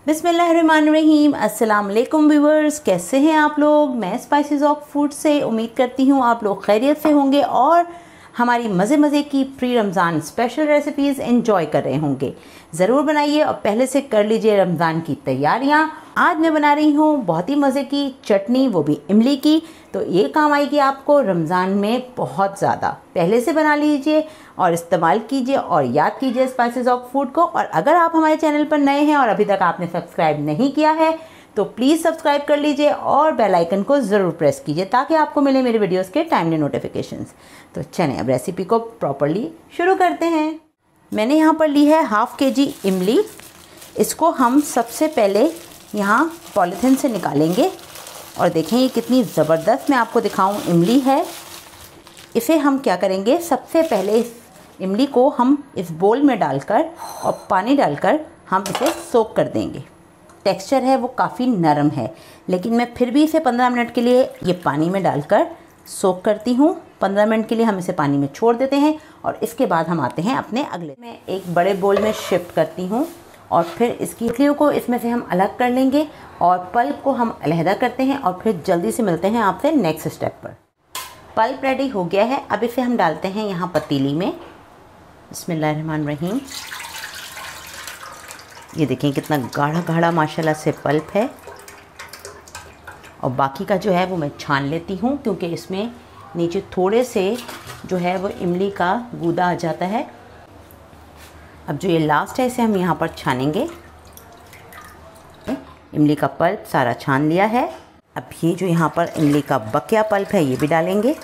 बिस्मिल्लाहिर्रहमानिर्रहीम। अस्सलाम वालेकुम व्यूअर्स, कैसे हैं आप लोग। मैं स्पाइसेस ऑफ फूड से उम्मीद करती हूँ आप लोग खैरियत से होंगे और हमारी मज़े की pre Ramzan special recipes enjoy कर रहे होंगे। ज़रूर बनाइए और पहले से कर लीजिए रमज़ान की तैयारियाँ। आज मैं बना रही हूँ बहुत ही मज़े की चटनी, वो भी इमली की। तो ये काम आएगी आपको रमज़ान में बहुत ज़्यादा। पहले से बना लीजिए और इस्तेमाल कीजिए और याद कीजिए स्पाइसेस ऑफ फूड को। और अगर आप हमारे चैनल पर नए हैं और अभी तक आपने सब्सक्राइब नहीं किया है तो प्लीज़ सब्सक्राइब कर लीजिए और बेल आइकन को ज़रूर प्रेस कीजिए ताकि आपको मिले मेरे वीडियोस के टाइमली नोटिफिकेशंस। तो चलें अब रेसिपी को प्रॉपरली शुरू करते हैं। मैंने यहाँ पर ली है हाफ़ केजी इमली। इसको हम सबसे पहले यहाँ पॉलीथिन से निकालेंगे और देखें ये कितनी ज़बरदस्त, मैं आपको दिखाऊँ, इमली है। इसे हम क्या करेंगे, सबसे पहले इस इमली को हम इस बोल में डालकर और पानी डालकर हम इसे सोक कर देंगे। टेक्सचर है वो काफ़ी नरम है, लेकिन मैं फिर भी इसे 15 मिनट के लिए ये पानी में डालकर सोक करती हूँ। 15 मिनट के लिए हम इसे पानी में छोड़ देते हैं और इसके बाद हम आते हैं अपने अगले। मैं एक बड़े बोल में शिफ्ट करती हूँ और फिर इसकी गुठलियों को इसमें से हम अलग कर लेंगे और पल्प को हम अलहदा करते हैं और फिर जल्दी से मिलते हैं आपसे नेक्स्ट स्टेप पर। पल्प रेडी हो गया है। अब इसे हम डालते हैं यहाँ पतीली में। बिस्मिल्लाहिर्रहमानिर्रहीम। ये देखें कितना गाढ़ा गाढ़ा माशाल्लाह से पल्प है। और बाकी का जो है वो मैं छान लेती हूँ क्योंकि इसमें नीचे थोड़े से जो है वो इमली का गूदा आ जाता है। अब जो ये लास्ट है इसे हम यहाँ पर छानेंगे। इमली का पल्प सारा छान लिया है। अब ये जो यहाँ पर इमली का बकिया पल्प है ये भी डालेंगे।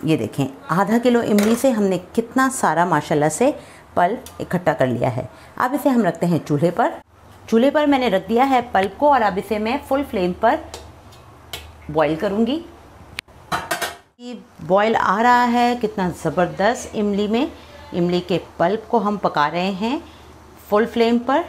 ये देखें आधा किलो इमली से हमने कितना सारा माशाल्लाह से पल्प इकट्ठा कर लिया है। अब इसे हम रखते हैं चूल्हे पर। चूल्हे पर मैंने रख दिया है पल्प को और अब इसे मैं फुल फ्लेम पर बॉईल करूँगी। ये बॉईल आ रहा है, कितना ज़बरदस्त इमली में इमली के पल्प को हम पका रहे हैं फुल फ्लेम पर।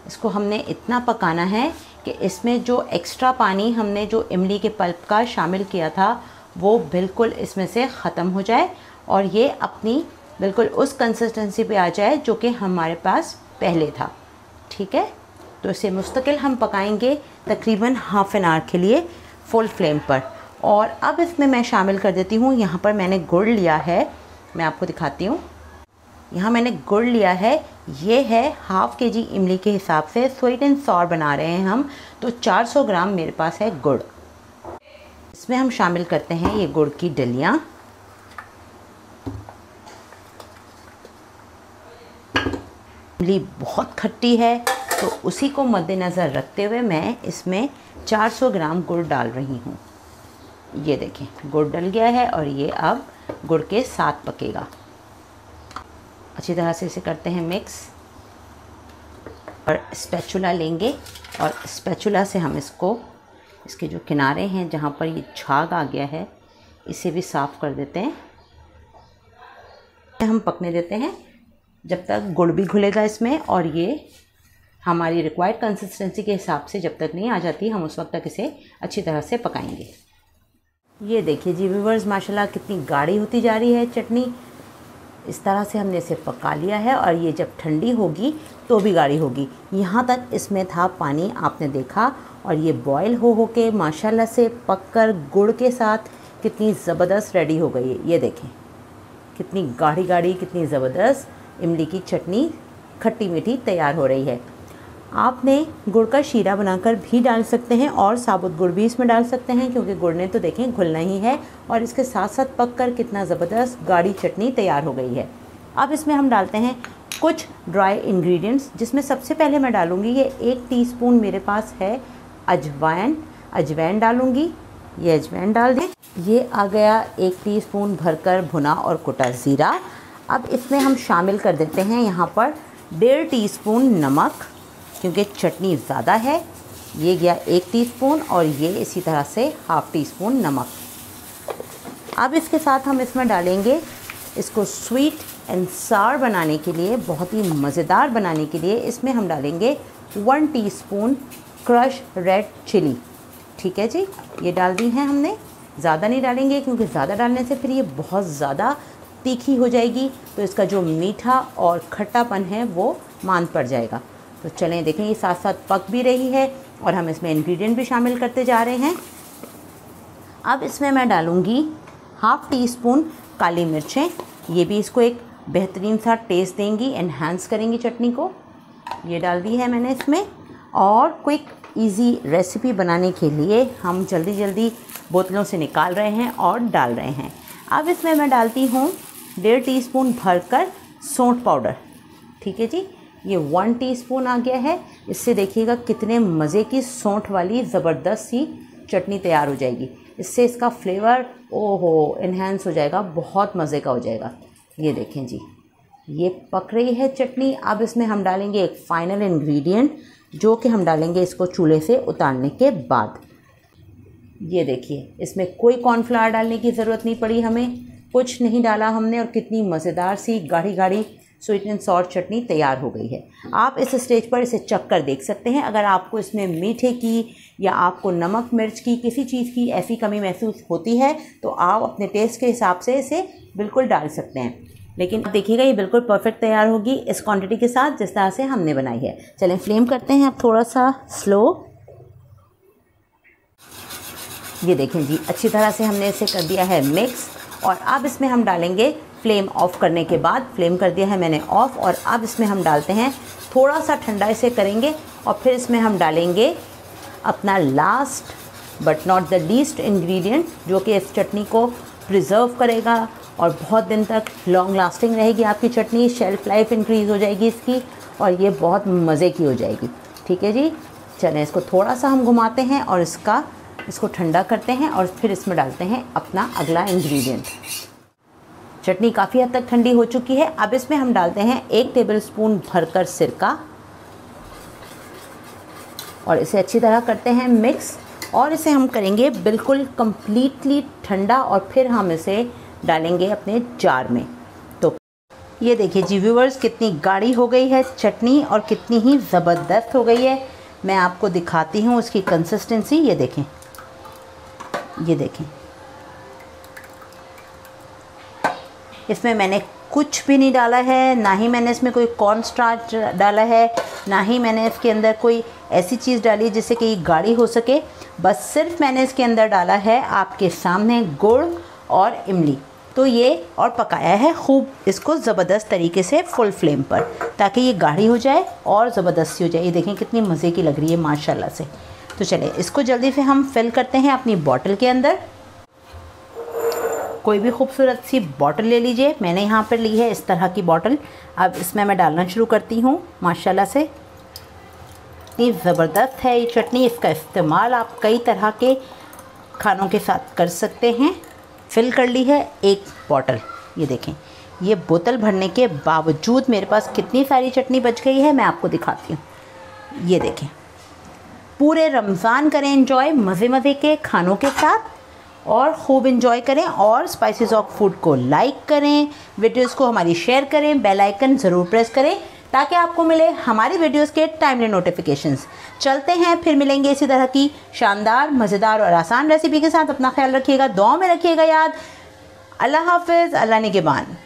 इसको हमने इतना पकाना है कि इसमें जो एक्स्ट्रा पानी हमने जो इमली के पल्प का शामिल किया था वो बिल्कुल इसमें से ख़त्म हो जाए और ये अपनी बिल्कुल उस कंसिस्टेंसी पे आ जाए जो कि हमारे पास पहले था। ठीक है, तो इसे मुस्तकिल हम पकाएंगे तकरीबन हाफ़ एन आवर के लिए फुल फ्लेम पर। और अब इसमें मैं शामिल कर देती हूँ, यहाँ पर मैंने गुड़ लिया है, मैं आपको दिखाती हूँ। यहाँ मैंने गुड़ लिया है, ये है हाफ़ केजी इमली के हिसाब से। स्वीट एंड सॉर बना रहे हैं हम, तो 400 ग्राम मेरे पास है गुड़। इसमें हम शामिल करते हैं ये गुड़ की डलियाँ। इमली बहुत खट्टी है तो उसी को मद्देनज़र रखते हुए मैं इसमें 400 ग्राम गुड़ डाल रही हूँ। ये देखें गुड़ डल गया है और ये अब गुड़ के साथ पकेगा। अच्छी तरह से इसे करते हैं मिक्स और स्पैचुला लेंगे और स्पैचुला से हम इसको, इसके जो किनारे हैं जहाँ पर ये झाग आ गया है, इसे भी साफ़ कर देते हैं। हम पकने देते हैं जब तक गुड़ भी घुलेगा इसमें और ये हमारी रिक्वायर्ड कंसिस्टेंसी के हिसाब से जब तक नहीं आ जाती हम उस वक्त तक इसे अच्छी तरह से पकाएंगे। ये देखिए जी व्यूअर्स, माशाल्लाह कितनी गाढ़ी होती जा रही है चटनी। इस तरह से हमने इसे पका लिया है और ये जब ठंडी होगी तो भी गाढ़ी होगी। यहाँ तक इसमें था पानी, आपने देखा, और ये बॉयल हो के माशाल्लाह से पककर गुड़ के साथ कितनी ज़बरदस्त रेडी हो गई है। ये देखें कितनी गाढ़ी गाढ़ी, कितनी ज़बरदस्त इमली की चटनी खट्टी मीठी तैयार हो रही है। आपने गुड़ का शीरा बनाकर भी डाल सकते हैं और साबुत गुड़ भी इसमें डाल सकते हैं क्योंकि गुड़ ने तो देखें घुलना ही है और इसके साथ साथ पककर कितना ज़बरदस्त गाढ़ी चटनी तैयार हो गई है। अब इसमें हम डालते हैं कुछ ड्राई इंग्रेडिएंट्स, जिसमें सबसे पहले मैं डालूँगी ये 1 टीस्पून मेरे पास है अजवाइन डालूँगी। ये अजवाइन डाल दें। ये आ गया 1 टीस्पून भरकर भुना और कुटा ज़ीरा। अब इसमें हम शामिल कर देते हैं यहाँ पर 1.5 टीस्पून नमक क्योंकि चटनी ज़्यादा है। ये गया 1 टीस्पून और ये इसी तरह से हाफ़ टीस्पून नमक। अब इसके साथ हम इसमें डालेंगे, इसको स्वीट एंड सार बनाने के लिए, बहुत ही मज़ेदार बनाने के लिए इसमें हम डालेंगे 1 टीस्पून क्रश रेड चिली। ठीक है जी, ये डाल दी हैं हमने। ज़्यादा नहीं डालेंगे क्योंकि ज़्यादा डालने से फिर ये बहुत ज़्यादा तीखी हो जाएगी तो इसका जो मीठा और खट्टापन है वो मान पड़ जाएगा। तो चलें देखें, ये साथ साथ पक भी रही है और हम इसमें इंग्रेडिएंट भी शामिल करते जा रहे हैं। अब इसमें मैं डालूँगी हाफ़ टी स्पून काली मिर्चें, ये भी इसको एक बेहतरीन सा टेस्ट देंगी, एनहांस करेंगी चटनी को। ये डाल दी है मैंने इसमें। और क्विक इजी रेसिपी बनाने के लिए हम जल्दी जल्दी बोतलों से निकाल रहे हैं और डाल रहे हैं। अब इसमें मैं डालती हूँ 1.5 टीस्पून भरकर सौंठ पाउडर। ठीक है जी, ये 1 टीस्पून आ गया है। इससे देखिएगा कितने मज़े की सौंठ वाली ज़बरदस्त सी चटनी तैयार हो जाएगी। इससे इसका फ्लेवर ओहो इन्हेंस हो जाएगा, बहुत मज़े का हो जाएगा। ये देखें जी, ये पक रही है चटनी। अब इसमें हम डालेंगे एक फ़ाइनल इंग्रेडिएंट, जो कि हम डालेंगे इसको चूल्हे से उतारने के बाद। ये देखिए, इसमें कोई कॉर्नफ्लावर डालने की ज़रूरत नहीं पड़ी हमें, कुछ नहीं डाला हमने, और कितनी मज़ेदार सी गाढ़ी गाढ़ी स्वीट एंड सॉर चटनी तैयार हो गई है। आप इस स्टेज पर इसे चख कर देख सकते हैं। अगर आपको इसमें मीठे की या आपको नमक मिर्च की किसी चीज़ की ऐसी कमी महसूस होती है तो आप अपने टेस्ट के हिसाब से इसे बिल्कुल डाल सकते हैं। लेकिन देखिएगा ये बिल्कुल परफेक्ट तैयार होगी इस क्वांटिटी के साथ जिस तरह से हमने बनाई है। चलें फ्लेम करते हैं अब थोड़ा सा स्लो। ये देखें जी, अच्छी तरह से हमने इसे कर दिया है मिक्स। और अब इसमें हम डालेंगे, फ्लेम ऑफ करने के बाद, फ्लेम कर दिया है मैंने ऑफ, और अब इसमें हम डालते हैं, थोड़ा सा ठंडा इसे करेंगे और फिर इसमें हम डालेंगे अपना last but not the least ingredient, जो कि इस चटनी को प्रिजर्व करेगा और बहुत दिन तक लॉन्ग लास्टिंग रहेगी आपकी चटनी, शेल्फ़ लाइफ इंक्रीज़ हो जाएगी इसकी और ये बहुत मज़े की हो जाएगी। ठीक है जी, चलें इसको थोड़ा सा हम घुमाते हैं और इसको ठंडा करते हैं और फिर इसमें डालते हैं अपना अगला इंग्रेडिएंट। चटनी काफ़ी हद तक ठंडी हो चुकी है। अब इसमें हम डालते हैं 1 टेबलस्पून भरकर सिरका और इसे अच्छी तरह करते हैं मिक्स, और इसे हम करेंगे बिल्कुल कम्प्लीटली ठंडा और फिर हम इसे डालेंगे अपने जार में। तो ये देखिए जी व्यूअर्स, कितनी गाढ़ी हो गई है चटनी और कितनी ही ज़बरदस्त हो गई है। मैं आपको दिखाती हूँ उसकी कंसिस्टेंसी। ये देखें, ये देखें, इसमें मैंने कुछ भी नहीं डाला है, ना ही मैंने इसमें कोई कॉर्न स्टार्च डाला है, ना ही मैंने इसके अंदर कोई ऐसी चीज़ डाली जिससे कि ये गाढ़ी हो सके। बस सिर्फ मैंने इसके अंदर डाला है आपके सामने गुड़ और इमली। तो ये और पकाया है खूब इसको ज़बरदस्त तरीके से फुल फ्लेम पर, ताकि ये गाढ़ी हो जाए और ज़बरदस्ती हो जाए। ये देखें कितनी मज़े की लग रही है माशाल्लाह से। तो चलिए इसको जल्दी से हम फिल करते हैं अपनी बॉटल के अंदर। कोई भी खूबसूरत सी बॉटल ले लीजिए, मैंने यहाँ पर ली है इस तरह की बॉटल। अब इसमें मैं डालना शुरू करती हूँ। माशाल्लाह से इतनी ज़बरदस्त है ये चटनी, इसका इस्तेमाल आप कई तरह के खानों के साथ कर सकते हैं। फिल कर ली है एक बॉटल। ये देखें, ये बोतल भरने के बावजूद मेरे पास कितनी सारी चटनी बच गई है, मैं आपको दिखाती हूँ। ये देखें, पूरे रमज़ान करें एंजॉय मज़े मज़े के खानों के साथ और ख़ूब एंजॉय करें। और स्पाइसेस ऑफ फूड को लाइक करें, वीडियोस को हमारी शेयर करें, बेल आइकन ज़रूर प्रेस करें ताकि आपको मिले हमारी वीडियोस के टाइमली नोटिफिकेशंस। चलते हैं, फिर मिलेंगे इसी तरह की शानदार, मज़ेदार और आसान रेसिपी के साथ। अपना ख्याल रखिएगा, दुआ में रखिएगा याद। अल्लाह हाफ़िज़, अल्लाह निगहबान।